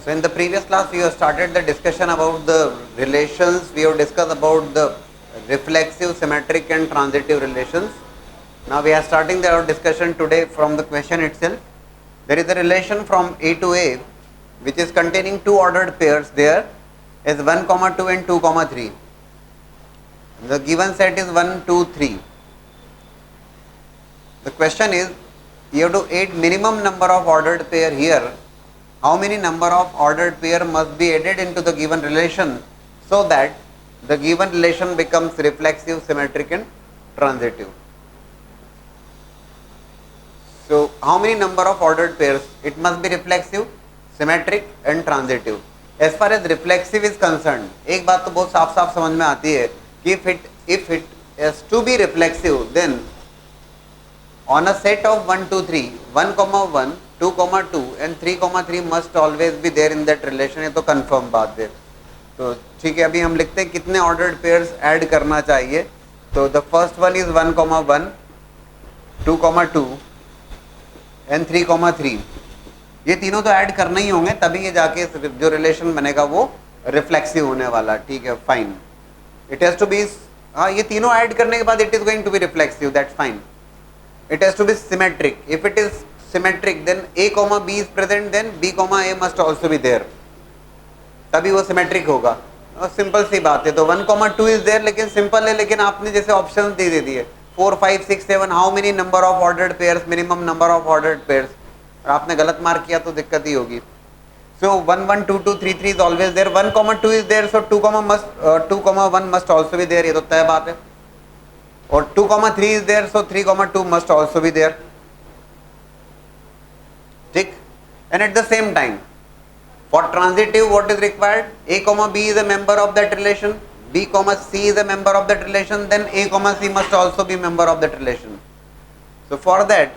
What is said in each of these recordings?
So in the previous class we have started the discussion about the relations. We have discussed about the reflexive, symmetric and transitive relations. Now we are starting our discussion today from the question itself. There is a relation from A to A which is containing two ordered pairs. There is 1, 2 and 2, 3. The given set is 1, 2, 3. The question is, you have to add minimum number of ordered pair here. How many number of ordered pair must be added into the given relation so that the given relation becomes reflexive, symmetric and transitive. So how many number of ordered pairs? It must be reflexive, symmetric and transitive. As far as reflexive is concerned, एक बात तो बहुत साफ साफ समझ में आती है कि if it is to be reflexive, then on a set of 1, 2, 3, 1, 1, 2, 2 and 3, 3 must always be there in that relation. ये तो confirm बात है. तो ठीक है, अभी हम लिखते हैं कितने ordered pairs add करना चाहिए. तो the first one is 1, 1, 2, 2 and 3, 3. ये तीनों तो ऐड करना ही होंगे, तभी ये जाके जो रिलेशन बनेगा वो रिफ्लेक्सिव होने वाला. ठीक है, fine. It has to be, हाँ, ये तीनों ऐड करने के बाद it is going to be reflexive. That's fine. It has to be symmetric. If it is symmetric, then A, B is present, then B, A must also be there. तभी वो symmetric होगा. Simple सी बात है. तो 1, 2 is there, लेकिन simple है, लेकिन आपने जैसे ऑप्शन दे दिए 4, 5, 6, 7, how many number of ordered pairs, minimum number of ordered pairs. और आपने गलत मार्क किया तो दिक्कत ही होगी. So 1, 1, 2, 2, 3, 3 is always there. 1, 2 is there, so 2, 1 must also be there. ये तो तय बात है. और 2, 3 is there, so 3, 2 must also be there. ठीक. And at the same time, for transitive, what is required? A, B is a member of that relation. B, C is a member of that relation. Then A, C must also be member of that relation. So for that,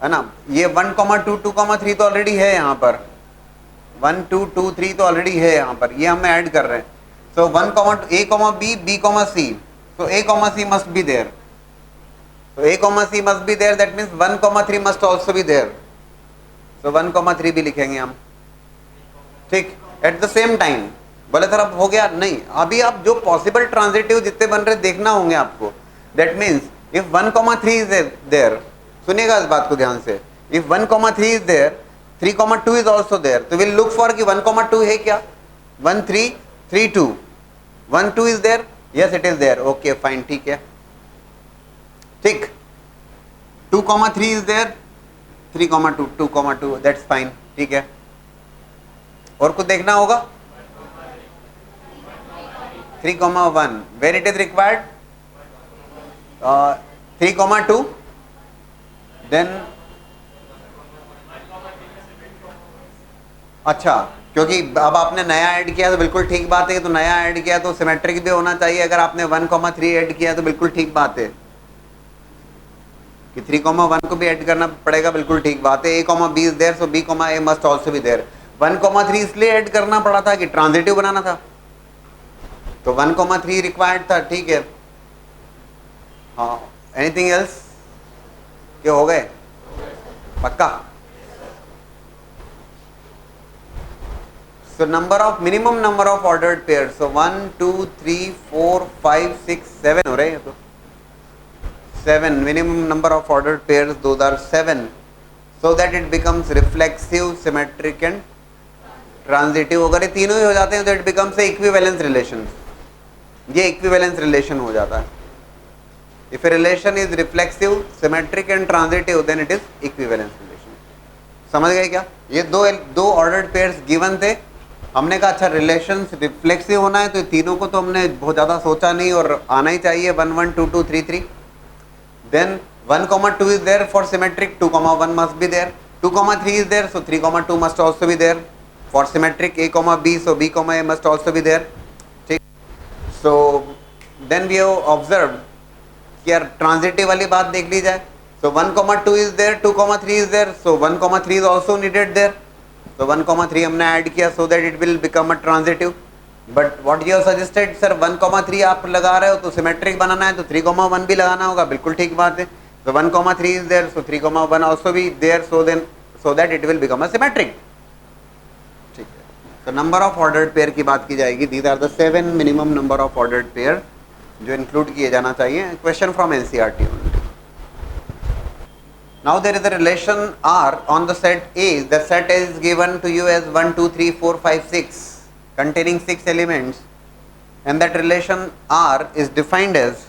है ना, ये 1, 2, 2, 3 तो already है यहाँ पर. 1, 2, 2, 3 तो already है यहाँ पर. ये हम ऐड कर रहे हैं. So 1, A, B, B, C. So A, C must be there. So A, C must be there. That means 1, 3 must also be there. So 1, 3 भी लिखेंगे हम. ठीक. At the same time, बोले सर अब हो गया? नहीं, अभी आप जो पॉसिबल ट्रांजिटिव जितने बन रहे देखना होंगे आपको. That means if 1, 3 is there, सुनिएगा इस बात को ध्यान से. If 1, 3 is there, 3, 2 is also there. तो we'll look for कि 1, 2 है क्या? 1, 3, 3, 2. 1, 2 is there. Yes, it is there. Okay, fine. ठीक है. ठीक. 2, 3 is there. 3, 2, 2, 2. That's fine. ठीक है. और कुछ देखना होगा? 3, 1. Where it is required? 3, 2. Then अच्छा, क्योंकि अब आपने नया ऐड किया तो बिल्कुल ठीक बात है. तो नया ऐड किया तो सिमेट्रिक भी होना चाहिए. अगर आपने 1, 3 ऐड किया तो बिल्कुल ठीक बात है कि 3, 1 को भी ऐड करना पड़ेगा. बिल्कुल ठीक बात है. A, B is there, so B, A must also be there. 1, 3 इसलिए ऐड करना पड़ा था कि ट्रांजिटिव बनाना था. तो 1, 3 रिक्वायर्ड था. ठीक है. हाँ, एनीथिंग एल्स? क्या हो गए? पक्का? So minimum number of ordered pairs. So 1, 2, 3, 4, 5, 6, 7 हो रहे हैं. तो 7 minimum number of ordered pairs. Those are 7. So that it becomes reflexive, symmetric and transitive. अगर ये तीनों ही हो जाते हैं तो it becomes a equivalence relation. ये equivalence relation हो जाता है. If a relation is reflexive, symmetric and transitive, then it is equivalence relation. समझ गए क्या? ये दो ordered pairs given थे. हमने कहा अच्छा रिलेशंस रिफ्लेक्सिव होना है तो तीनों को तो हमने बहुत ज़्यादा सोचा नहीं और आना ही चाहिए. 1, 1, 2, 2, 3, 3. Then 1, 2 is there for symmetric. 2, 1 must be there. 2, 3 is there, so 3, 2 must also be there for symmetric. A, B, so B, A must also be there. ठीक. So then we have observe कि यार transitive वाली बात देख ली जाए. So 1, 2 is there, 2, 3 is there, so 1, 3 is also needed there. तो 1, 3 हमने ऐड किया सो that it will become a transitive. But what you have suggested, sir 1, 3 आप लगा रहे हो तो सिमेट्रिक बनाना है तो 3, 1 भी लगाना होगा. बिल्कुल ठीक बात है. तो 1, 3 is there, so 3, 1 also be there, so that it will become a symmetric. तो नंबर ऑफ ऑर्डर्ड पेयर की बात की जाएगी. These are the 7 minimum number of ordered pair जो इंक्लूड किए जाना चाहिए. Question from NCERT. Now there is a relation R on the set A. The set is given to you as 1, 2, 3, 4, 5, 6 containing 6 elements, and that relation R is defined as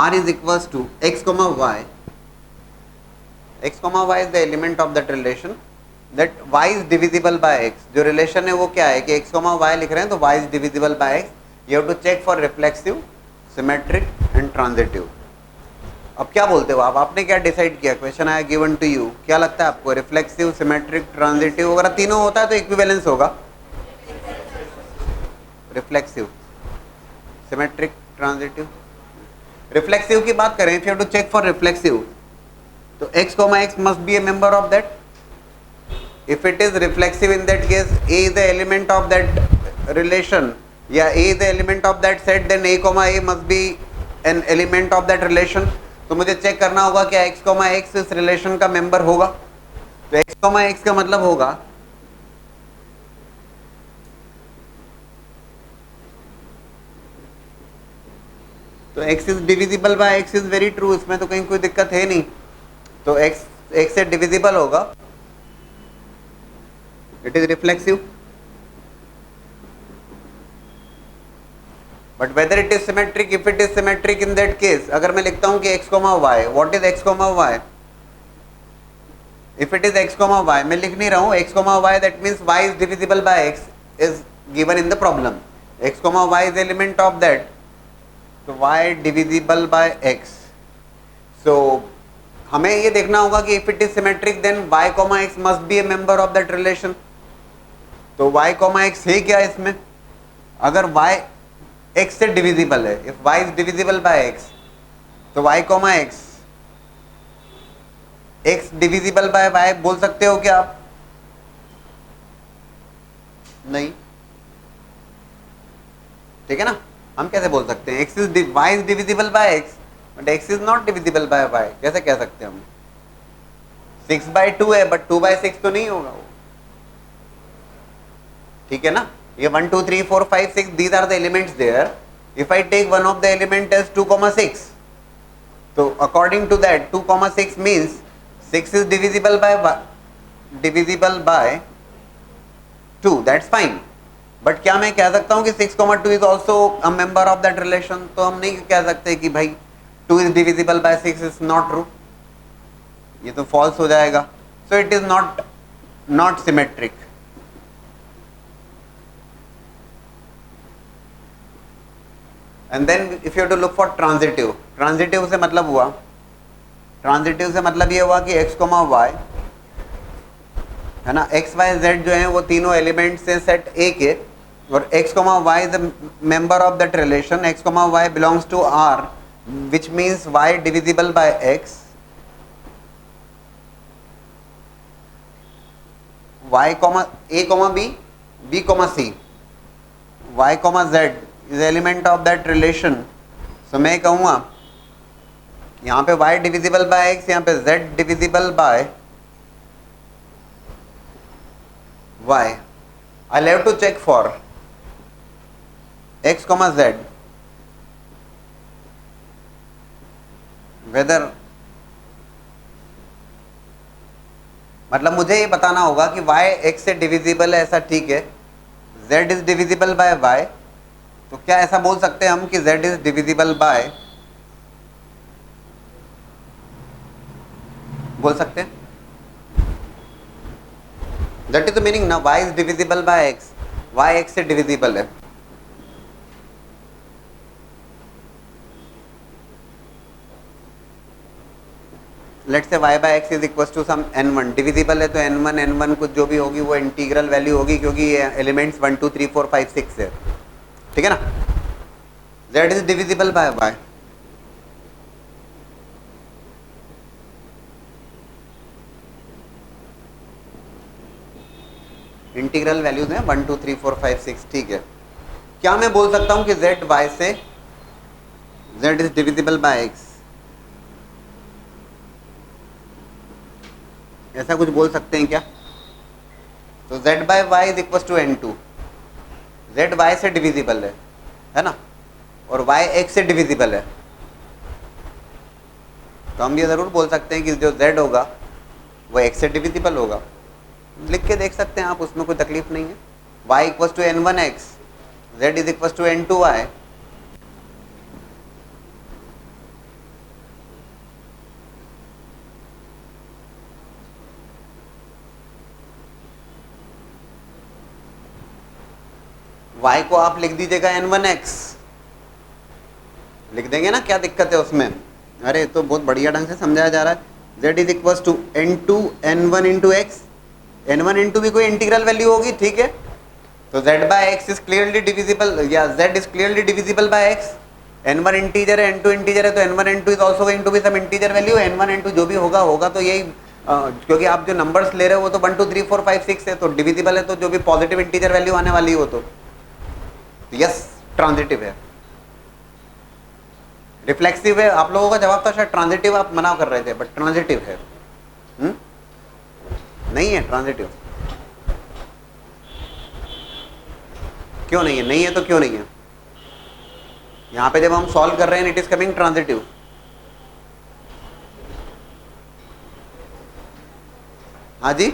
R is equals to x comma y. X comma y is the element of that relation. That y is divisible by x. जो relation है वो क्या है कि x comma y लिख रहे हैं तो y is divisible by x. You have to check for reflexive, symmetric and transitive. अब क्या बोलते हो आप, आपने क्या डिसाइड किया, क्वेश्चन आया गिवन टू यू, क्या लगता है आपको, रिफ्लेक्सिव, सिमेट्रिक, ट्रांजिटिव अगर तीनों होता है तो इक्विवेलेंस होगा. Reflexive, symmetric, transitive. रिफ्लेक्सिव की बात करें, if you have to check for reflexive तो x, x must be a member of that. If it is reflexive in that case a is the element of that relation या a is the element of that set, then a, must be an element of that relation. तो मुझे check करना होगा क्या x, x इस relation का member होगा. तो x, x का मतलब होगा तो x is divisible by x is very true. इसमें तो कहीं कोई दिक्कत है नहीं. तो x से डिविजिबल होगा, it is reflexive. But whether it is symmetric, if it is symmetric in that case, अगर मैं लिखता हूं कि x, y, what is x, y? If it is x, y, मैं लिख नहीं रहा हूं x, y, that means y is divisible by x is given in the problem. x, y is element of that, तो y divisible by x. सो हमें ये देखना होगा कि if it is symmetric then y, x must be a member of that relation. तो y, x है क्या इसमें, अगर y x से डिविजिबल है, if y is divisible by x तो y, x divisible by y बोल सकते हो क्या आप? नहीं, ठीक है ना. हम कैसे बोल सकते हैं y is divisible by x but x is not divisible by y, कैसे कह सकते हैं हम? 6/2 है बट 2/6 तो नहीं होगा वो, ठीक है ना. ये 1, 2, 3, 4, 5, 6 these are the elements there. If I take one of the element as 2,6, so according to that 2,6 means 6 is divisible by 2. That's fine. But क्या मैं कह सकता हूँ कि 6,2 is also a member of that relation? तो हम नहीं कह सकते कि भाई 2 is divisible by 6 is not true. ये तो false हो जाएगा. So it is not symmetric. And then if you have to look for transitive, transitive से मतलब हुआ, transitive से मतलब ये हुआ कि x, y है ना, x, y, z जो है वो तीनों एलिमेंट्स हैं सेट A के, और x, y is a member of that relation. x, y belongs to R, which means y divisible by x. y, a, b, b, c, y, z is element of that relation. So मैं कहूँगा यहाँ पे y divisible by x, यहाँ पे z divisible by y. I'll have to check for x, z whether, मतलब मुझे ये बताना होगा कि y x से डिविजिबल है, ऐसा ठीक है, z is divisible bye y, तो क्या ऐसा बोल सकते हैं हम कि z इज डिविजिबल बाय, बोल सकते हैं? दैट इज द मीनिंग ना, y is divisible by x, y x से डिविजिबल है. Let's say y by x is equal to some n1, divisible है तो n1 कुछ जो भी होगी वो इंटीग्रल वैल्यू होगी, क्योंकि ये एलिमेंट्स 1, 2, 3, 4, 5, 6 है, ठीक है ना. z is divisible bye y. Integral values हैं 1, 2, 3, 4, 5, 6, ठीक है. क्या मैं बोल सकता हूं कि z y से z is divisible by x, ऐसा कुछ बोल सकते हैं क्या? तो z by Y is equal to n2, z y से डिविजिबल है ना, और y x से डिविजिबल है, तो हम ये ज़रूर बोल सकते हैं कि जो z होगा वो x से डिविजिबल होगा। लिख के देख सकते हैं आप, उसमें कोई तकलीफ नहीं है। y equal to n1x, z is equal to n2y। y को आप लिख दीजिएगा n1x, लिख देंगे ना, क्या दिक्कत है उसमें। अरे तो बहुत बढ़िया ढंग से समझाया जा रहा है। z is equal to n2 n1 into X, n1 into भी कोई इंटीग्रल वैल्यू होगी, ठीक है। तो z बाय x इज क्लियरली डिविजिबल, या z is clearly divisible by x। n1 integer है, n2 इंटीजर है, तो n1 n2 is also going to be some integer value. n1 n2 जो भी होगा होगा, तो यही क्योंकि आप जो नंबर्स ले रहे हो वो तो 1 2 3 4 5 6 है, तो डिविजिबल है, तो जो भी पॉजिटिव इंटीजर वैल्यू आने वाली हो तो यस ट्रांजिटिव है। रिफ्लेक्सिव है, आप लोगों का जवाब था शायद ट्रांजिटिव, आप मना कर रहे थे, बट ट्रांजिटिव है। नहीं है ट्रांजिटिव, क्यों नहीं है? नहीं है तो क्यों नहीं है? यहां पे जब हम सॉल्व कर रहे हैं इट इज कमिंग ट्रांजिटिव। हाँ जी,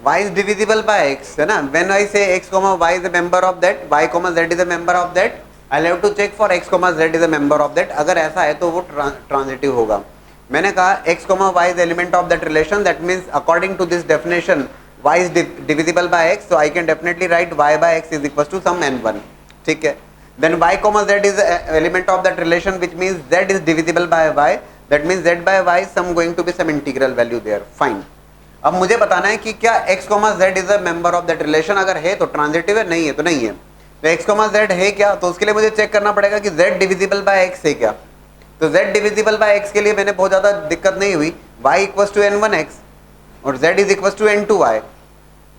y is divisible by x है ना। when I say x comma y is a member of that, y comma z is a member of that, I'll have to check for x comma z is a member of that। अगर ऐसा है तो वो transitive होगा। मैंने कहा x comma y is element of that relation, that means according to this definition y is divisible by x, so I can definitely write y by x is equal to some n1, ठीक है। then y comma z is element of that relation, which means z is divisible by y, that means z by y some going to be some integral value there, fine। अब मुझे बताना है कि क्या x, z is a member of that relation. अगर है तो transitive है, नहीं है तो नहीं है। तो x, z है क्या, तो उसके लिए मुझे चेक करना पड़ेगा कि z डिविजिबल बाय x है क्या। तो z डिविजिबल बाय x के लिए मैंने बहुत ज़्यादा दिक्कत नहीं हुई, y इक्वल टू n1x और z is equal to n2y।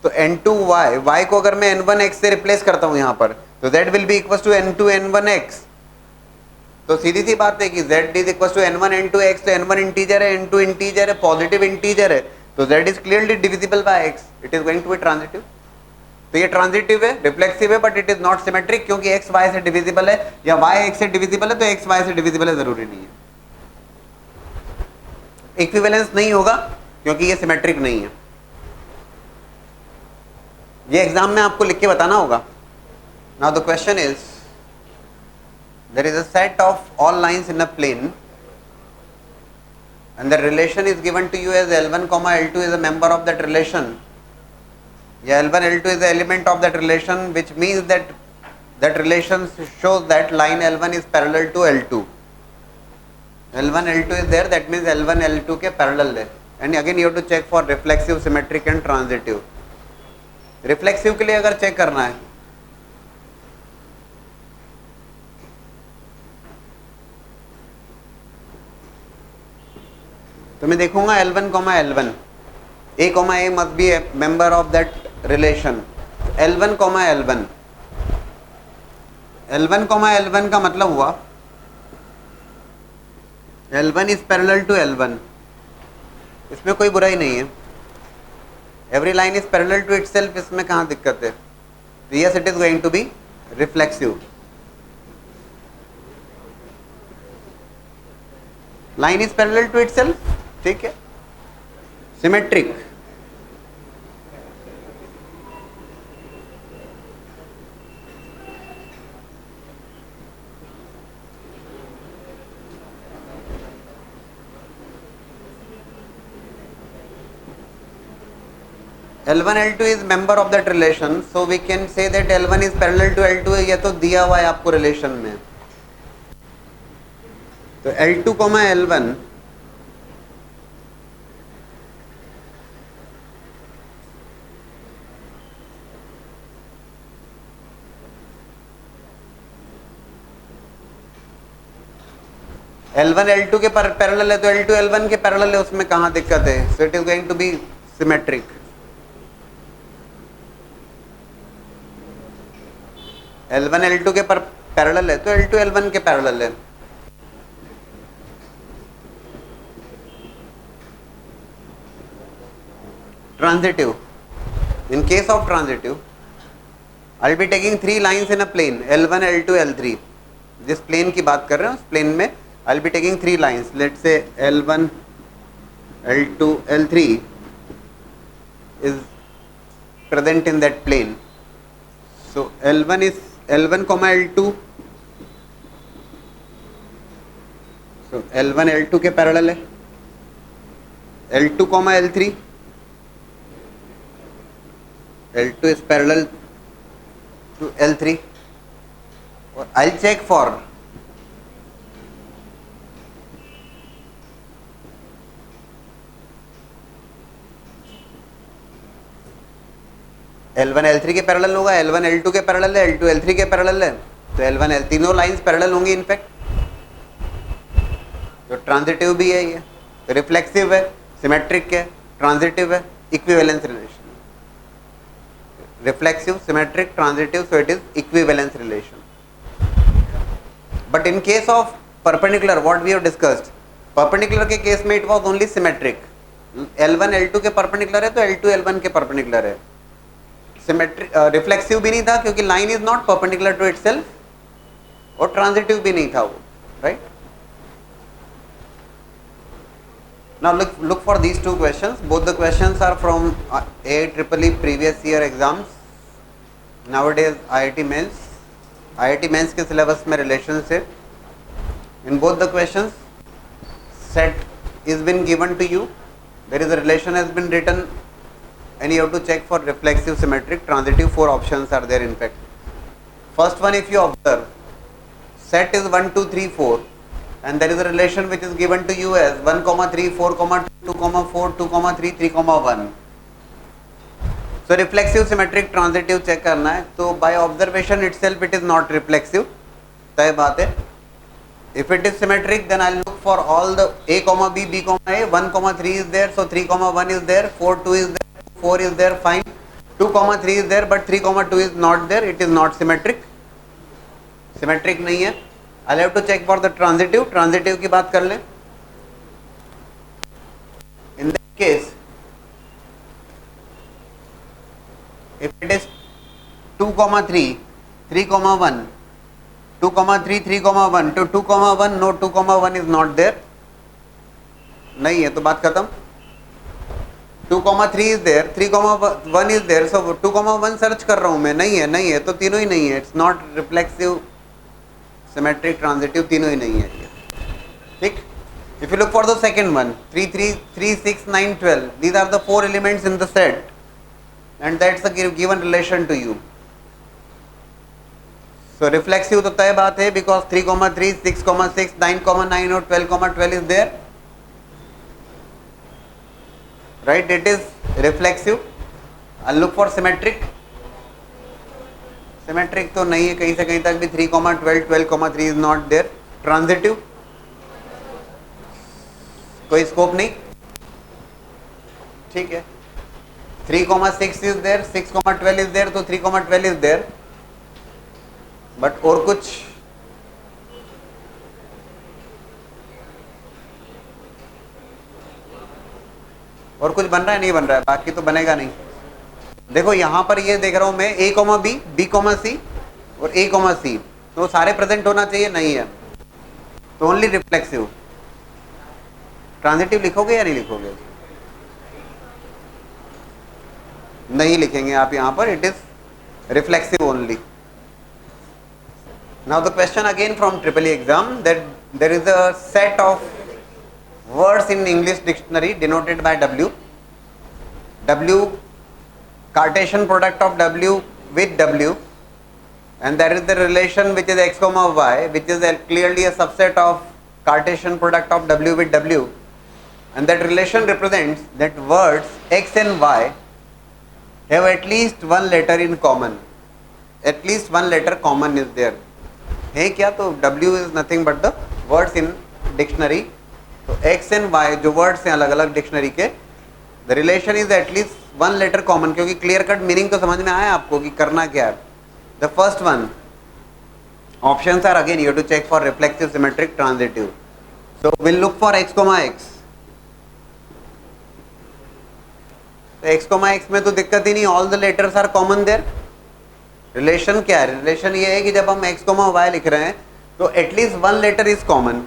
तो n2y, y को अगर मैं n1x से रिप्लेस करता हूँ यहाँ पर, तो z will be equal to n2 n1x। तो सीधी सी बात है कि z is equal to n1 n2x, तो n1 इंटीजर है, n2 इंटीजर है, पॉजिटिव इंटीजर है, तो z is clearly divisible by x, it is going to be transitive. तो ये ट्रांजिटिव है, रिफ्लेक्सिव है, but it is not symmetric, क्योंकि x y से डिविजिबल है या y x से डिविजिबल है, तो x y से डिविजिबल है, जरूरी नहीं है। इक्विवेलेंस नहीं होगा क्योंकि ये सिमेट्रिक नहीं है। ये एग्जाम में आपको लिख के बताना होगा। Now the question is, there is a set of all lines in a plane and the relation is given to you as L1 comma L2 is a member of that relation, yeah, L1 L2 is the element of that relation, which means that that relation shows that line L1 is parallel to L2, L1 L2 is there, that means L1 L2 के parallel है। and again you have to check for reflexive, symmetric and transitive। reflexive के लिए अगर check करना है तो मैं देखूंगा L1 comma L1, A comma A must be a member of that relation, L1 comma L1, L1 comma L1 का मतलब हुआ L1 is parallel to L1, इसमें कोई बुराई नहीं है, every line is parallel to itself, इसमें कहाँ दिक्कत है। तो yes, it is going to be reflexive। line is parallel to itself, ठीक है। Symmetric, L1 L2 is member of that relation, so we can say that L1 is parallel to L2 है, ये तो दिया हुआ है आपको रिलेशन में। तो L2 comma L1 L1 L2 के पैरेलल है, तो L2 L1 के पैरेलल है, उसमें कहाँ दिक्कत है। So it is going to be symmetric. L1 L2 के पैरेलल है तो L2 L1 के पैरेलल है। Transitive, in case of transitive I be taking 3 lines in a plane L1 L2 L3। जिस प्लेन की बात कर रहे हैं उस प्लेन में I be taking 3 lines, let's say L1 L2 L3 is present in that plane. So L1 is L1 comma L2, so L1 L2 के parallel है, L2 comma L3, L2 is parallel to L3 और I'll check for L1 L3 के parallel होगा, L1 L2 के parallel है, L2 L3 के parallel है, तो L1 L तीनों लाइंस पैरेलल होंगी इनफैक्ट। तो ट्रांजिटिव भी है ये, तो रिफ्लेक्सिव है, सिमेट्रिक है, ट्रांजिटिव है, equivalence relation. Reflexive, symmetric, transitive, so it is equivalence relation. But in case of perpendicular, what we have discussed, perpendicular के केस में it was only symmetric. L1 L2 के परपेंडिकुलर है तो L2 L1 के perpendicular है। Symmetric reflexive भी नहीं था क्योंकि line is not perpendicular to itself, और ट्रांजिटिव भी नहीं था वो, right. Now look for these two questions. Both the questions are from AIEEE previous year exams. Nowadays IIT Mains के syllabus में relation से in both the questions set is been given to you. There is a relation has been written and you have to check for reflexive, symmetric, transitive. 4 options are there in fact. First one, if you observe, set is 1 2 3 4 and there is a relation which is given to you as 1 3 4 2 4 2 3 3 1. So reflexive, symmetric, transitive check करना है, तो by observation itself it is not reflexive, तय बात है। If it is symmetric then I'll look for all the A, B, B, A, 1, 3 is there, so 3, 1 is there, 4, 2 is there, 4 is there, fine. 2, 3 is there but 3, 2 is not there, it is not symmetric, symmetric नहीं है। I'll have to check for the transitive, transitive की बात कर ले। In that case, if it is 2, 3, 3, 1, 2, 3, 3, 1, तो 2, 1, no 2, 1 is not there, नहीं है तो बात खत्म। 2, 3 is there, 3, 1 is there, so 2, 1 search कर रहा हूँ मैं, नहीं है तो तीनों ही नहीं है, it's not reflexive, symmetric, transitive, तीनों ही नहीं है ये, ठीक। If you look for the second one, 3, 3, 3, 6, 9, 12, these are the 4 elements in the set and that's the given relation to you. So reflexive तो तय बात है because 3, 3, 6, 6, 9, 9 और 12, is there, right? It is reflexive. I'll look for symmetric. Symmetric तो नहीं है, कहीं से कहीं तक भी 3, 12, 3 is not there. Transitive कोई स्कोप नहीं, ठीक है। 3, 6 is there, 6, 12 is there, तो 3, 12 is there, बट और कुछ बन रहा है, नहीं बन रहा है, बाकी तो बनेगा नहीं। देखो यहाँ पर ये देख रहा हूं मैं A, B, B, C और A, C, तो सारे प्रेजेंट होना चाहिए, नहीं है तो ओनली रिफ्लेक्सिव। ट्रांजिटिव लिखोगे या नहीं लिखोगे? नहीं लिखेंगे आप यहाँ पर, it is reflexive only. Now the question again from EEE exam, that there is a set of words in English dictionary denoted by W. W, Cartesian product of W with W, and there is the relation which is x comma y, which is clearly a subset of Cartesian product of W with W, and that relation represents that words x and y have at least one letter in common, at least one letter common is there। है क्या? तो W is nothing but the words in dictionary, तो x and y जो words हैं अलग अलग dictionary के, the relation is at least one letter common, क्योंकि क्लियर कट मीनिंग तो समझ में आया आपको कि करना क्या है। The first one, Options are again you have to check for reflexive, symmetric, transitive. So we'll look for x comma x. तो x comma x में तो दिक्कत ही नहीं, all the letters are common there. Relation क्या है? Relation ये है कि जब हम x comma y लिख रहे हैं तो at least one letter is common.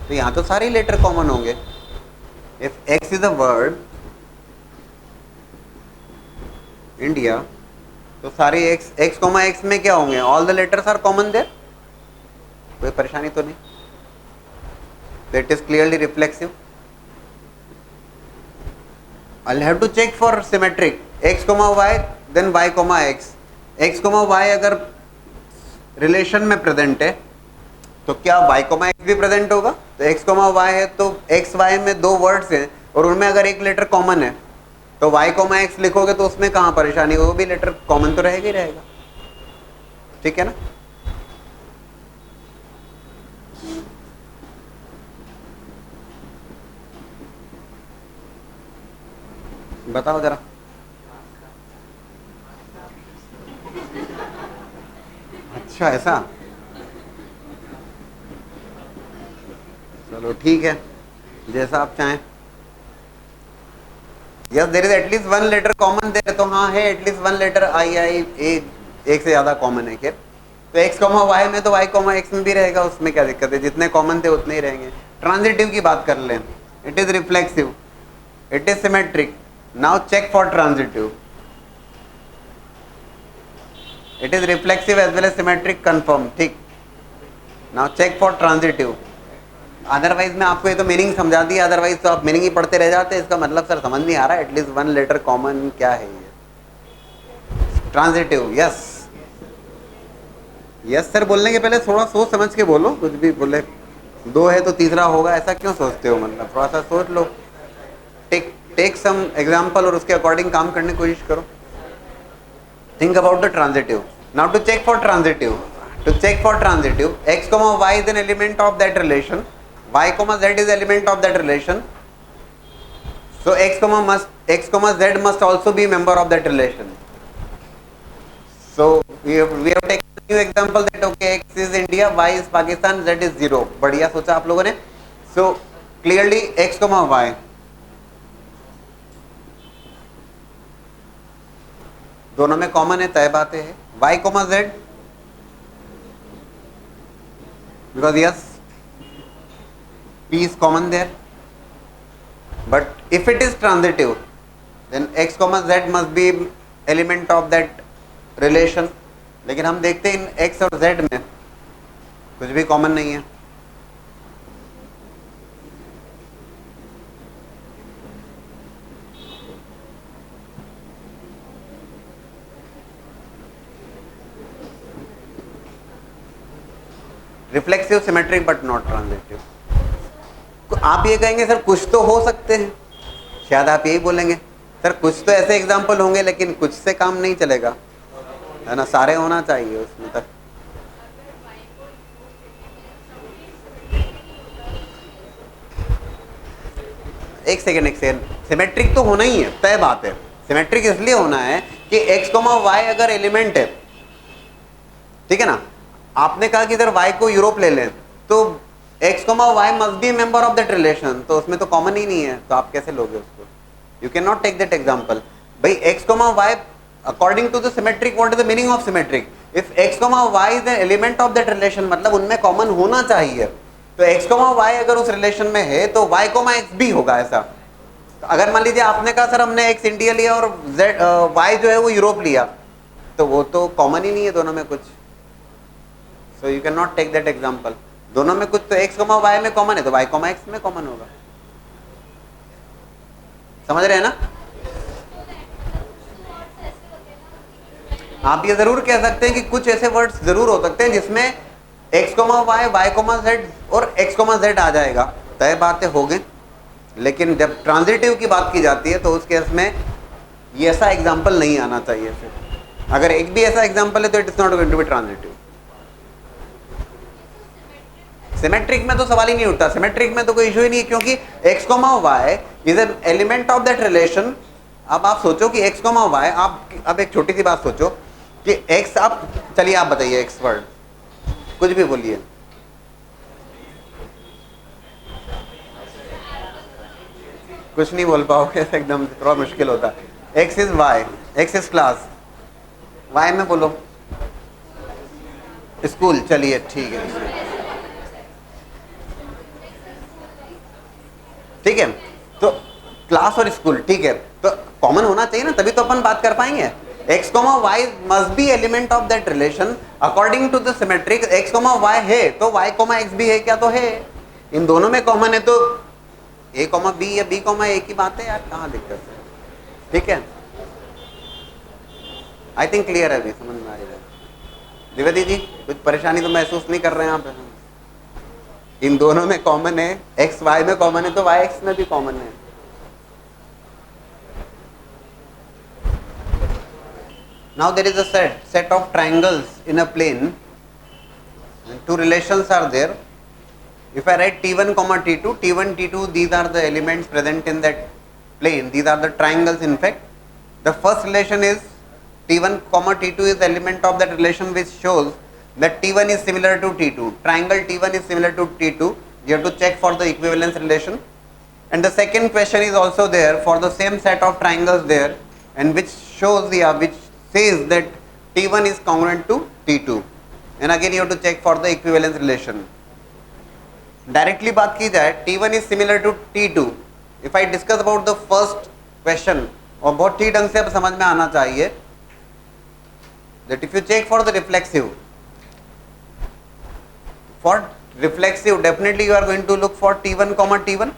तो यहां तो सारे लेटर कॉमन होंगे. If x is a word India, तो सारे x comma x में क्या होंगे? All the letters are common there. कोई परेशानी तो नहीं. That is clearly reflexive. I'll have to check for symmetric. X comma y, then y comma x. X comma y अगर रिलेशन में प्रेजेंट है तो क्या y comma x भी प्रेजेंट होगा? तो x comma y है तो x y में दो वर्ड्स हैं और उनमें अगर एक लेटर कॉमन है तो y comma x लिखोगे तो उसमें कहाँ परेशानी होगी? वो भी लेटर कॉमन तो रहेगा ही रहेगा. ठीक है ना? बताओ जरा. अच्छा ऐसा, चलो ठीक है, जैसा आप चाहें. Yes there is at least one letter common there. तो हाँ है at least one letter I I A, एक से ज्यादा कॉमन है. खैर तो x कॉमा y में तो y कॉमा x में भी रहेगा, उसमें क्या दिक्कत है? जितने कॉमन थे उतने ही रहेंगे. ट्रांजिटिव की बात कर लें. It is reflexive, it is symmetric. Now check for transitive. It is reflexive as well as symmetric. Confirm. ठीक. Now check for transitive. Otherwise मैं आपको ये तो मीनिंग समझा दी, अदरवाइज तो आप मीनिंग ही पढ़ते रह जाते. इसका मतलब सर समझ नहीं आ रहा. एटलीस्ट वन लेटर कॉमन क्या है ये? ट्रांजिटिव. यस यस सर बोलने के पहले थोड़ा सोच समझ के बोलो. कुछ भी बोले दो है तो तीसरा होगा, ऐसा क्यों सोचते हो? मतलब थोड़ा सा सोच लो. टेक सम एग्जाम्पल और उसके अकॉर्डिंग काम करने की कोशिश करो. Think about the transitive. Now to check for transitive, x comma y is an element of that relation, y comma z is element of that relation. So x comma z must also be member of that relation. So we have taken a new example that okay, x is India, y is Pakistan, z is 0. बढ़िया सोचा आप लोगों ने. So clearly x comma y, दोनों में common है, तय बातें है. y comma z, because yes p is common there, but if it is transitive then x comma z must be element of that relation. लेकिन हम देखते हैं इन x और z में कुछ भी कॉमन नहीं है. Reflexive, symmetric but not transitive. आप ये कहेंगे सर कुछ तो हो सकते हैं, शायद आप यही बोलेंगे सर कुछ तो ऐसे एग्जाम्पल होंगे, लेकिन कुछ से काम नहीं चलेगा, है ना? सारे होना चाहिए उसमें तक. एक सेकेंड, सिमेट्रिक तो होना ही है, तय बात है. सिमेट्रिक इसलिए होना है कि x कॉमा y अगर एलिमेंट है, ठीक है ना? आपने कहा कि इधर y को यूरोप ले लें तो x comma y must B member of that relation. तो उसमें तो कॉमन ही नहीं है, तो आप कैसे लोगे उसको? You can not take that example. भाई x comma y according to the symmetric, what is the meaning of symmetric? If x comma y is an element of that relation, मतलब उनमें कॉमन होना चाहिए. तो x कॉमा y अगर उस relation में है तो y कॉमा x भी होगा. ऐसा तो अगर मान लीजिए आपने कहा सर हमने x इंडिया लिया और y जो है वो यूरोप लिया, तो वो तो कॉमन ही नहीं है दोनों में कुछ. So you cannot take that example. दोनों में कुछ तो x कॉमा y में कॉमन है तो y कॉमा x में कॉमन होगा. समझ रहे हैं ना? आप ये जरूर कह सकते हैं कि कुछ ऐसे वर्ड्स जरूर हो सकते हैं जिसमें x comma y comma z और x कॉमा z आ जाएगा, तय बातें हो गई. लेकिन जब ट्रांजिटिव की बात की जाती है तो उस केस में ये ऐसा एग्जाम्पल नहीं आना चाहिए. फिर अगर एक भी ऐसा एग्जाम्पल है तो it is not going to be transitive. Symmetric में तो सवाल ही नहीं उठता. सिमेट्रिक में तो कोई इशू ही नहीं है, क्योंकि x comma y is an element of that relation. अब आप सोचो कि x कॉमा y, आप अब एक छोटी सी बात सोचो कि x, आप चलिए आप बताइए x वर्ड, कुछ भी बोलिए। कुछ नहीं बोल पाओगे एकदम थोड़ा मुश्किल होता है। x is y, x is class, y में बोलो स्कूल, चलिए ठीक है, ठीक है। तो क्लास और स्कूल, ठीक है, तो कॉमन होना चाहिए ना, तभी तो अपन बात कर पाएंगे। x, y must be element of that relation according to the symmetric. x, y है तो y, x भी है क्या? तो है। इन दोनों में कॉमन है तो a, b या b, a की बात है यार, कहाँ दिक्कत है? ठीक है, आई थिंक क्लियर है, अभी समझ में आ रही है। द्विवेदी जी कुछ परेशानी तो महसूस नहीं कर रहे हैं आप? इन दोनों में कॉमन है, x y में कॉमन है तो y x में भी कॉमन है। Now there is a set of triangles in a plane and two relations are there. If I write t1, t2, t1, t2, these are the elements present in that plane, these are the triangles in fact. The first relation is t1, t2 is the element of that relation which shows that t1 is similar to t2. Triangle t1 is similar to t2. You have to check for the equivalence relation. And the second question is also there for the same set of triangles there, and which shows which says that t1 is congruent to t2. And again you have to check for the equivalence relation. Directly बात की जाए, t1 is similar to t2. If I discuss about the first question, और बहुत ठीक ढंग से अब समझ में आना चाहिए, that if you check for the reflexive, definitely you are going to look for t1, t1,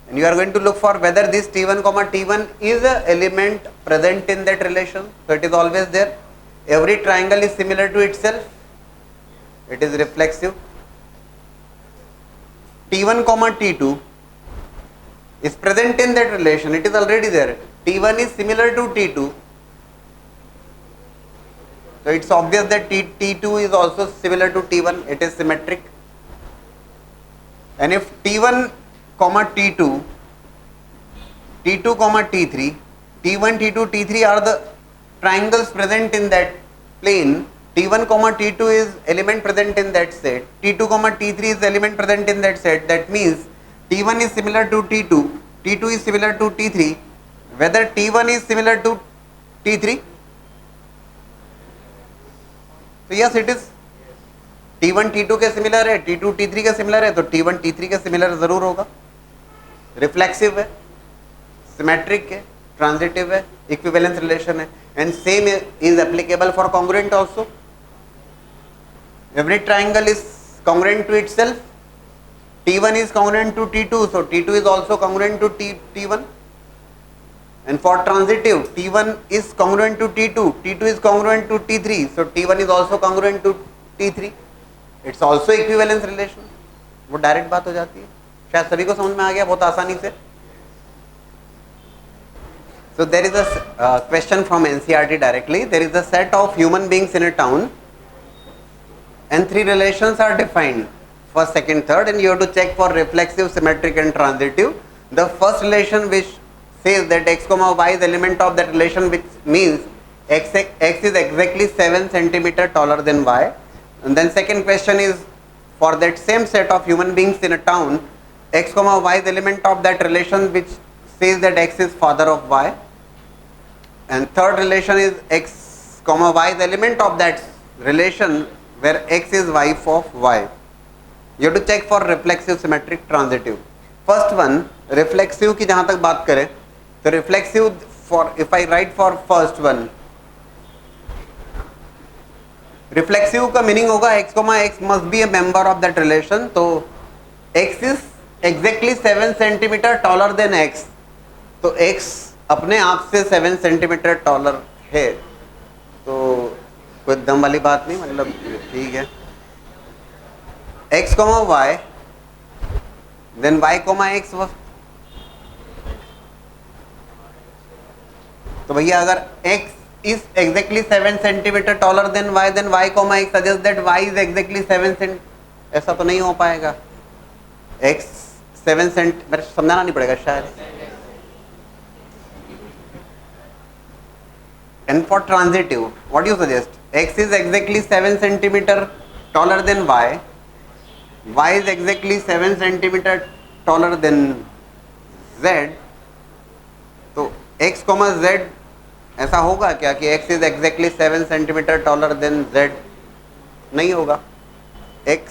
and you are going to look for whether this t1, t1 is a element present in that relation. So it is always there. Every triangle is similar to itself. It is reflexive. t1, t2 is present in that relation. It is already there. t1 is similar to t2. So it's obvious that t2 is also similar to t1. It is symmetric. And if t1, t2, t2, t3, t1, t2, t3 are the triangles present in that plane. t1, t2 is element present in that set. t2, t3 is element present in that set. That means t1 is similar to t2, t2 is similar to t3. Whether t1 is similar to t3? तो yes it is. t1 t2 के similar है, t2 t3 के similar है, तो t1 t3 के similar जरूर होगा। Reflexive है, सिमेट्रिक है, ट्रांजिटिव है, इक्विवेलेंस रिलेशन है, and same is applicable for congruent also. Every triangle is congruent to itself. t1 is congruent to t2, so t2 is also congruent to t1. And for transitive, t1 is congruent to t2, t2 is congruent to t3, so t1 is also congruent to t3. It's also equivalence relation. वो direct बात हो जाती है, शायद सभी को समझ में आ गया बहुत आसानी से। So there is a question from NCERT directly. There is a set of human beings in a town and three relations are defined, first, second, third, and you have to check for reflexive, symmetric and transitive. The first relation which says that x, y is element of that relation, which means x is exactly 7 centimeter taller than y. And then second question is for that same set of human beings in a town, x, y is element of that relation which says that x is father of y. And third relation is x, y is element of that relation where x is wife of y. You have to check for reflexive, symmetric, transitive. First one, reflexive की जहाँ तक बात करें तो reflexive, for if I write for first one, reflexive का meaning होगा x, x must be a member of that relation. तो x is exactly 7 centimeter taller than x, तो x अपने आप से 7 सेंटीमीटर टॉलर है, तो कोई दम वाली बात नहीं, मतलब ठीक है। x, y, then y, x was, तो भैया अगर x is exactly 7 centimetre taller than y, then y, x suggests that y is exactly 7 Saint, ऐसा तो नहीं हो पाएगा। x 7 सेंट, मेरे समझाना नहीं पड़ेगा शायद। And for transitive, what do you suggest? X is exactly 7 centimeter taller than y. Y is exactly 7 centimeter taller than z. तो x, z ऐसा होगा क्या कि x is exactly 7 centimeter taller than z? नहीं होगा. x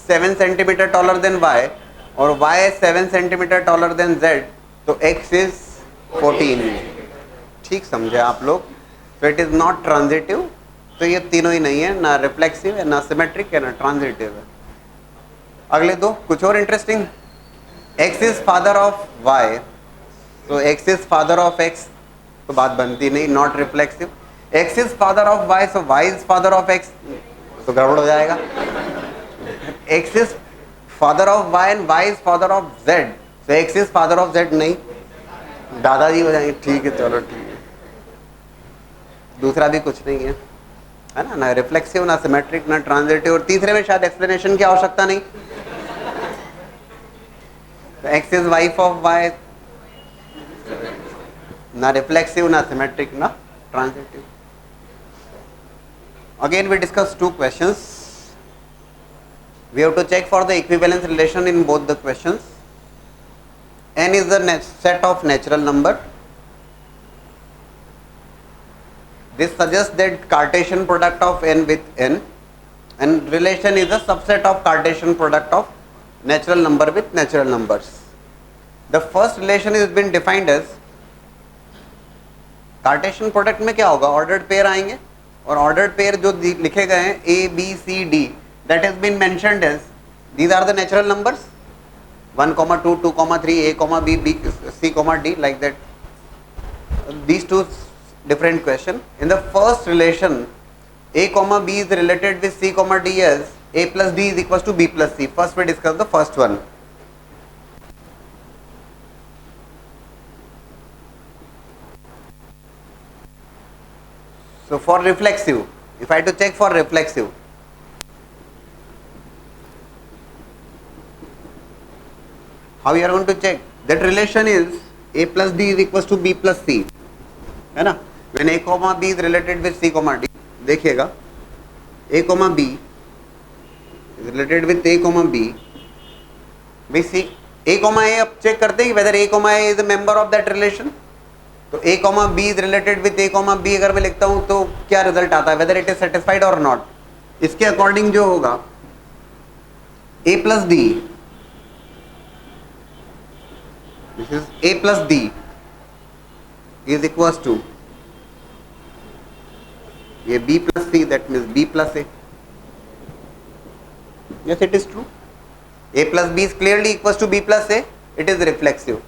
7 centimeter taller than y और y 7 centimeter taller than z, तो x is 14. ठीक समझे आप लोग? तो इट इज नॉट ट्रांजिटिव. तो ये तीनों ही नहीं है, ना रिफ्लेक्सिव है, ना सिमेट्रिक है, ना ट्रांजिटिव है. अगले दो कुछ और interesting. x is father of y, तो x is father of x, तो बात बनती नहीं, not reflexive. x is father of y, so y is father of x, तो गड़बड़ हो जाएगा. x is father of y and y is father of z, so x is father of z नहीं, दादाजी हो जाएंगे. ठीक है, चलो ठीक है. दूसरा भी कुछ नहीं है, है ना, ना रिफ्लेक्सिव, ना सिमेट्रिक, ना ट्रांजिटिव. और तीसरे में शायद एक्सप्लेनेशन की आवश्यकता नहीं. X is wife of y, ना रिफ्लेक्सिव, ना सिमेट्रिक, ना transitive. Again we discuss two questions. We have to check for the equivalence relation in both the questions. N is the set of natural number. This suggests that Cartesian product of n with n, and relation is a subset of Cartesian product of natural number with natural numbers. The first relation is been defined as Cartesian product में क्या होगा, ordered pair आएंगे, और ordered pair जो लिखे गए हैं A, B, C, D, that has been mentioned as these are the natural numbers 1, 2, 2, 3, A, B, C, D, like that. These two different question. In the first relation, A, B is related with C, D as A plus D is equals to B plus C. First we discuss the first one. So for reflexive, if I have to check for reflexive, how you are going to check? That relation is A plus D is equals to B plus C, है ना. When A, B is related with C, D, देखिएगा, A, B is related with A, B, we see A, A अब check करते हैं whether A, A is a member of that relation. तो A, B is related with A, B अगर मैं लिखता हूँ तो क्या रिजल्ट आता है, whether it is satisfied or not. इसके अकॉर्डिंग जो होगा A plus D, this is A plus D is equals to ये B plus C, that means B plus A. Yes, it is true. A plus B is clearly equals to B plus A. It is reflexive.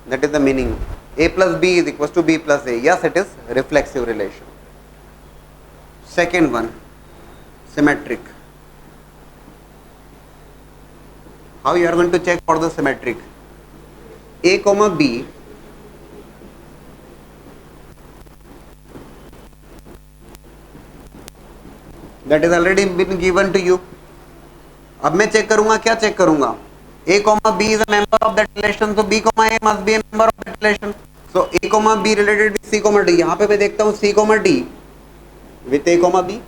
That is the meaning. A plus B is equals to B plus A. Yes, it is reflexive relation. Second one, symmetric. How you are going to check for the symmetric? A, B that is already been given to you. अब मैं check करूंगा, क्या check करूंगा? A, B is a member of that relation, so B, A must be a member of that relation. So A, B related with C, D. यहाँ पे मैं देखता हूँ C, D with A, B.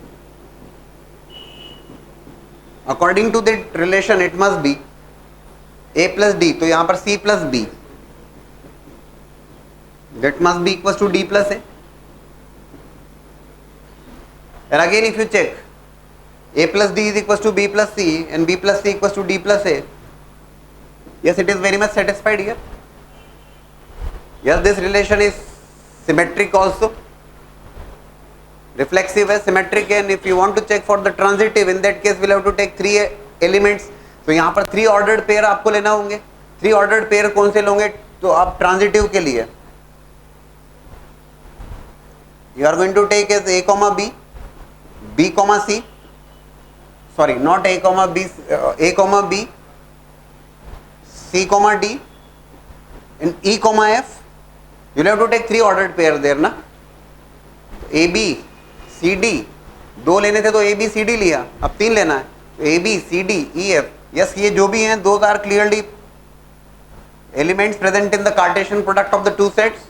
According to that relation, it must be A plus D. तो यहाँ पर C plus B. That must be equals to D plus A. And again, if you check, A plus D is equals to B plus C and B plus C equals to D plus A. Yes, it is very much satisfied here. Yes, this relation is symmetric also. Reflexive है, symmetric है, and if you want to check for the transitive, in that case we'll have to take 3 elements. तो यहाँ पर 3 ordered pair आपको लेना होंगे. 3 ordered pair कौन से लोगे? तो आप transitive के लिए you are going to take as A, B, B, C. Sorry, not A, B, B, C, D, and E, F. You will have to take 3 ordered pair there ना. A, B, C, D. 2 लेने थे तो A, B, C, D लिया. अब 3 लेना है. A, B, C, D, E, F. Yes, ये जो भी हैं, those are clearly elements present in the Cartesian product of the two sets.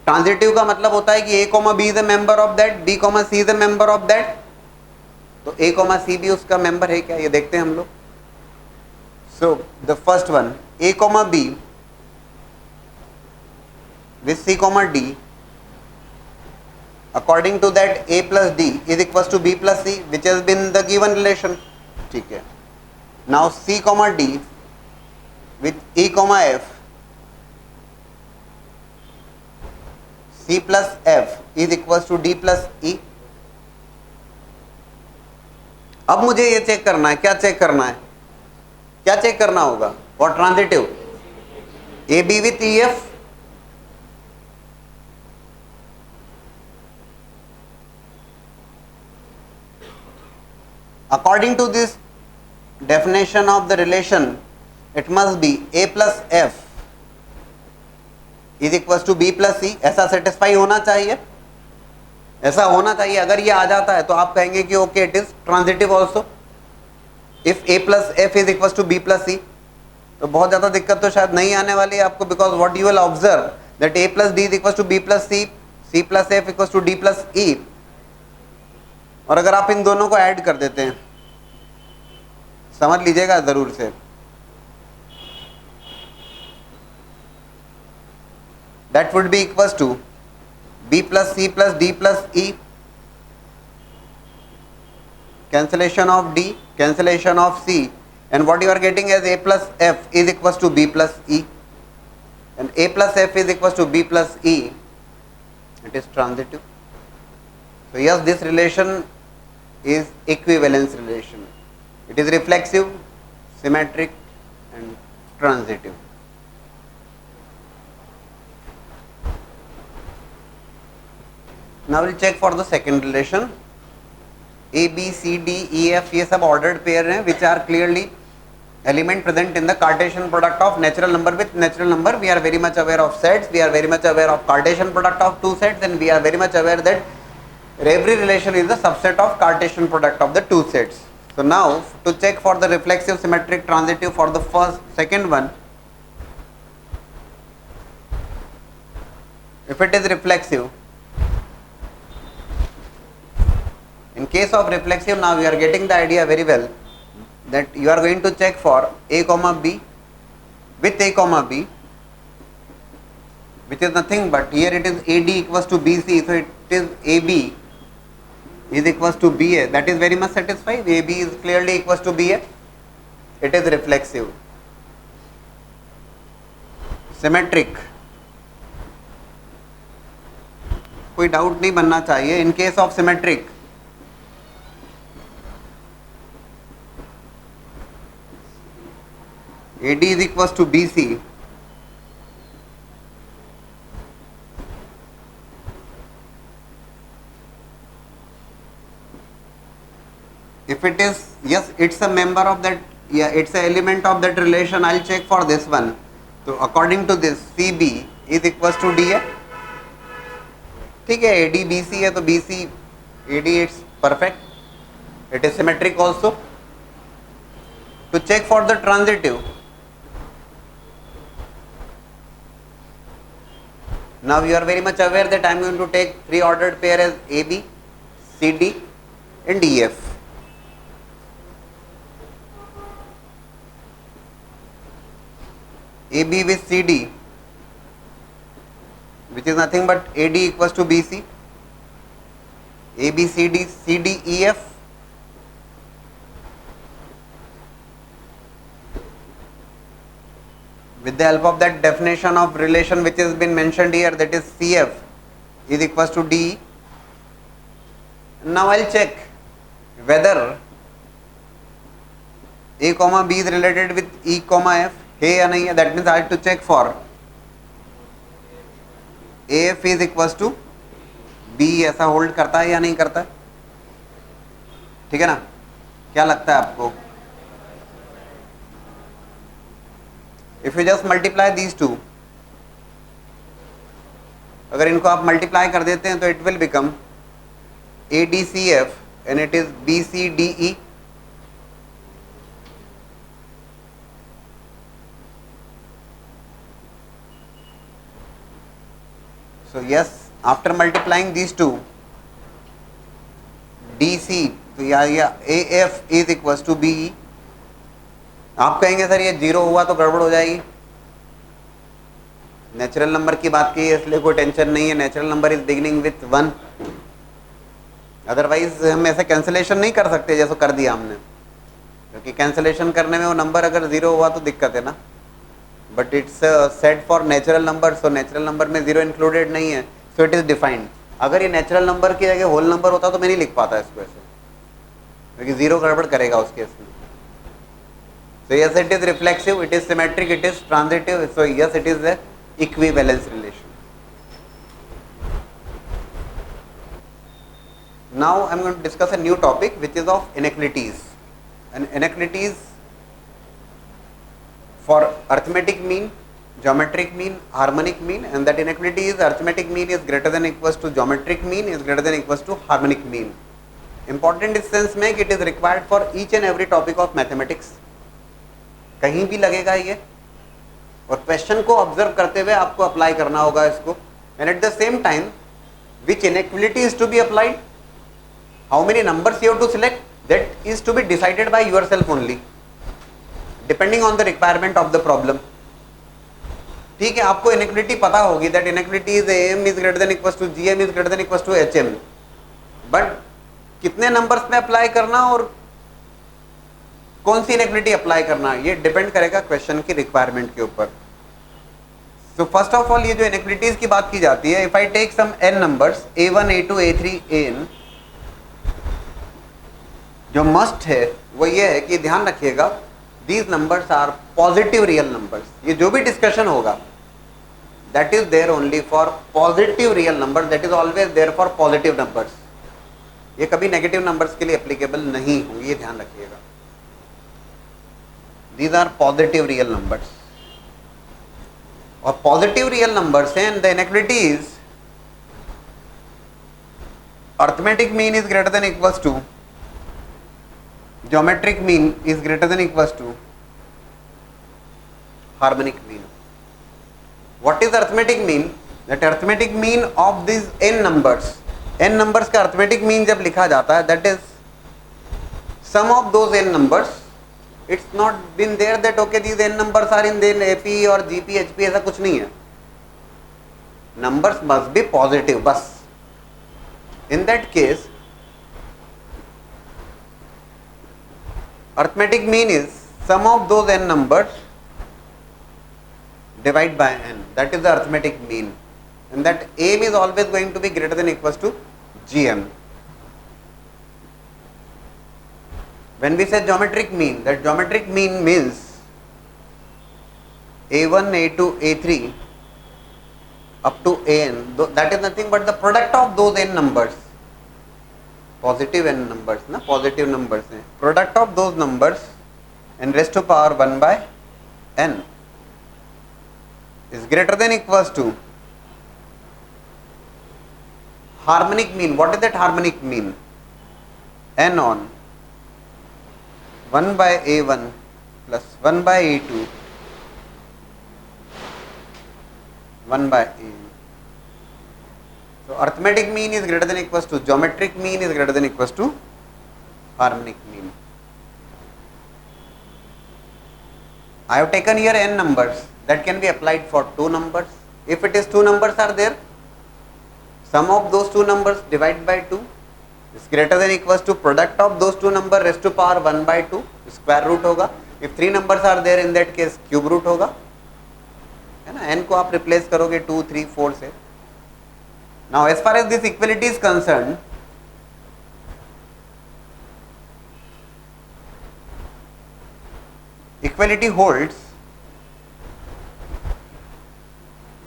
Transitive का मतलब होता है कि A comma B is a member of that, B comma C is a member of that, तो ए कॉमा सी भी उसका member है क्या, ये देखते हैं हम लोग. So the first one, A comma B with C comma D, according to that A plus D is equals to B plus C, which has been the given relation. ठीक है. Now C comma D with E comma F, C plus F is equals to D plus E. अब मुझे ये check करना है, क्या check करना है, क्या चेक करना होगा for transitive, A B with E F, according to this definition of the relation, it must be a plus f is equals to b plus c. ऐसा सेटिस्फाई होना चाहिए, ऐसा होना चाहिए. अगर ये आ जाता है तो आप कहेंगे कि okay it is transitive also if a plus f is equals to b plus c. तो बहुत ज़्यादा दिक्कत तो शायद नहीं आने वाली है आपको, because what you will observe that a plus d is equals to b plus c, c plus f equals to d plus e. और अगर आप इन दोनों को ऐड कर देते हैं, समझ लीजिएगा जरूर से, that would be equals to b plus c plus d plus e, cancellation of d, cancellation of c, and what you are getting as a plus f is equals to b plus e, and a plus f is equals to b plus e. It is transitive. So yes, this relation is equivalence relation. It is reflexive, symmetric and transitive. Now we'll check for the second relation. A, B, C, D, E, F ये सब ordered pair हैं which are clearly element present in the Cartesian product of natural number with natural number. We are very much aware of sets, we are very much aware of Cartesian product of two sets, and we are very much aware that every relation is a subset of Cartesian product of the two sets. So now to check for the reflexive, symmetric, transitive for the second one, if it is reflexive, in case of reflexive, now you are getting the idea very well that you are going to check for a comma b with a comma b, which is nothing but here it is AD equals to BC, so it is AB is equals to BA. That is very much satisfied. AB is clearly equals to BA. It is reflexive. Symmetric, कोई doubt नहीं बनना चाहिए. In case of symmetric, AD is equals to BC. If it is, yes, it's a member of that, yeah, it's an element of that relation. I'll check for this one. So according to this, CB is equals to DA. ठीक है, AD BC है तो BC AD it's perfect. It is symmetric also. To check for the transitive, now you are very much aware that I am going to take three ordered pair as AB, CD and EF. AB with CD, which is nothing but AD equals to BC, AB, CD, CD, EF. With the help of that definition of relation which has been mentioned here, that is CF is equals to DE. Now I'll check whether A comma B is related with E comma F है या नहीं है. That means I have to check for AF is equals to B. ऐसा hold करता है या नहीं करता है, ठीक है ना, क्या लगता है आपको? If you just multiply these two, अगर इनको आप मल्टीप्लाई कर देते हैं तो it will become ADCF and it is BCDE. So yes, after multiplying these two, DC, तो या AF is equals to BE. आप कहेंगे सर ये जीरो हुआ तो गड़बड़ हो जाएगी. नेचुरल नंबर की बात की है इसलिए कोई टेंशन नहीं है. Natural number is beginning with 1. Otherwise हम ऐसे कैंसिलेशन नहीं कर सकते जैसे कर दिया हमने, क्योंकि कैंसिलेशन करने में वो नंबर अगर जीरो हुआ तो दिक्कत है ना. But it's set for natural number, so natural number में जीरो इंक्लूडेड नहीं है, सो इट इज डिफाइंड. अगर ये नेचुरल नंबर की जगह होल नंबर होता तो मैं नहीं लिख पाता इसको ऐसे, क्योंकि जीरो गड़बड़ करेगा उस केस में. So yes, it is reflexive, it is symmetric, it is transitive. So yes, it is the equivalence relation. Now I am going to discuss a new topic which is of inequalities. And inequalities for arithmetic mean, geometric mean, harmonic mean, and that inequality is arithmetic mean is greater than equals to geometric mean is greater than equals to harmonic mean. Important is sense में it is required for each and every topic of mathematics. कहीं भी लगेगा ये, और question को observe करते हुए आपको अप्लाई करना होगा इसको. And at the same time which inequality is to be applied, how many numbers you have to select, that is to be decided by yourself only, depending on the requirement of the problem. ठीक है, आपको inequality पता होगी that inequality is AM is greater than equals to GM is greater than equals to HM, but कितने numbers में apply करना और कौन सी इनइक्वालिटी अप्लाई करना, ये डिपेंड करेगा क्वेश्चन की रिक्वायरमेंट के ऊपर. सो फर्स्ट ऑफ ऑल ये जो इनइक्वालिटीज की बात की जाती है, if I take some n numbers a1 a2 a3 an, जो मस्ट है वो ये है कि ध्यान रखिएगा these numbers are positive real numbers. ये जो भी डिस्कशन होगा that is there only for positive real number, that is always there for positive numbers. ये कभी नेगेटिव नंबर्स के लिए एप्लीकेबल नहीं होंगे, ये ध्यान रखिएगा. These are positive real numbers. और positive real numbers and the inequality is arithmetic mean is greater than equals to geometric mean is greater than equals to harmonic mean. What is arithmetic mean? That arithmetic mean of these n numbers. n numbers का arithmetic mean जब लिखा जाता है that is sum of those n numbers. It's not been there that okay these n numbers are in the AP or GP HP, ऐसा कुछ नहीं है. Numbers must be positive बस. In that case arithmetic mean is sum of those n numbers divided by n, that is the arithmetic mean, and that aim is always going to be greater than equals to GM. When we say geometric mean, that geometric mean means a1 a2 a3 up to an, that is nothing but the product of those n numbers, positive n numbers ना, positive numbers हैं, product of those numbers and raised to power 1 by n is greater than equals to harmonic mean. What is that harmonic mean? n on 1 by a1 plus 1 by a2 1 by a. So arithmetic mean is greater than equals to geometric mean is greater than equals to harmonic mean. I have taken here n numbers that can be applied for two numbers. If it is two numbers are there, sum of those two numbers divided by 2 is greater than equals to product of those two number raised to power 1 by 2, square root होगा. If three numbers are there in that case cube root होगा, है ना. n को आप replace करोगे 2 3 4 से. Now as far as this equality is concerned, equality holds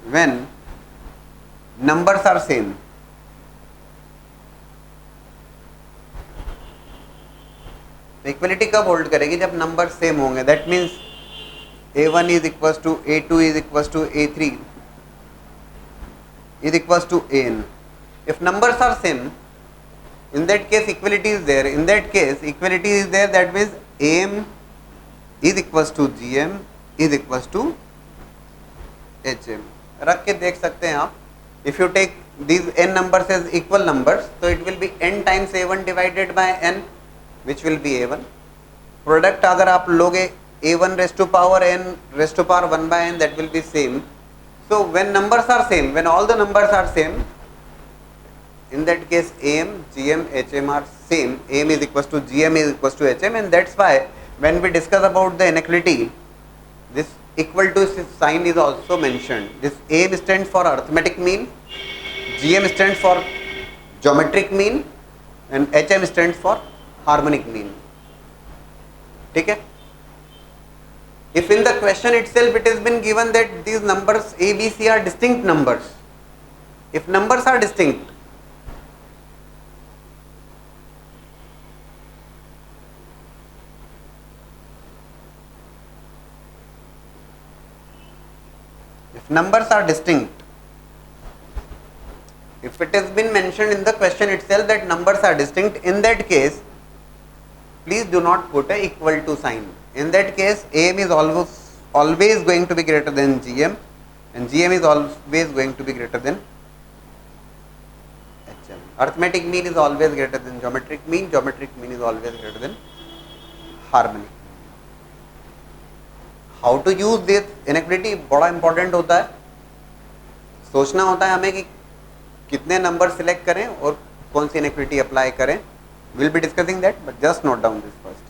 when numbers are same. Equality कब hold करेगी? जब नंबर सेम होंगे. That means a1 is equals to a2 is equals to a3 is equals to an. If numbers are same, in that case equality is there. In that case equality is there, that means am is equals to gm is equals to hm. रख के देख सकते हैं आप. If you take these n numbers as equal numbers, so it will be n times a1 divided by n, which will be a1. Product अगर आप लोगे a1 raised to power n raised to power 1 by n, that will be same. So when numbers are same, when all the numbers are same, in that case am, gm, hm are same. Am is equals to gm is equals to hm, and that's why when we discuss about the inequality, this equal to sign is also mentioned. This am stands for arithmetic mean, gm stands for geometric mean, and hm stands for harmonic mean. ठीक है? If in the question itself it has been given that these numbers a, b, c are distinct numbers, if numbers are distinct, if numbers are distinct, if it has been mentioned in the question itself that numbers are distinct, in that case please do not put a equal to sign. In that case am is always going to be greater than gm, and gm is always going to be greater than hm. Arithmetic mean is always greater than geometric mean, geometric mean is always greater than harmonic. How to use this inequality बड़ा important होता है. सोचना होता है हमें कि कितने number select करें और कौन सी इनइक्वालिटी अप्लाई करें. Will be discussing that, but just note down this first.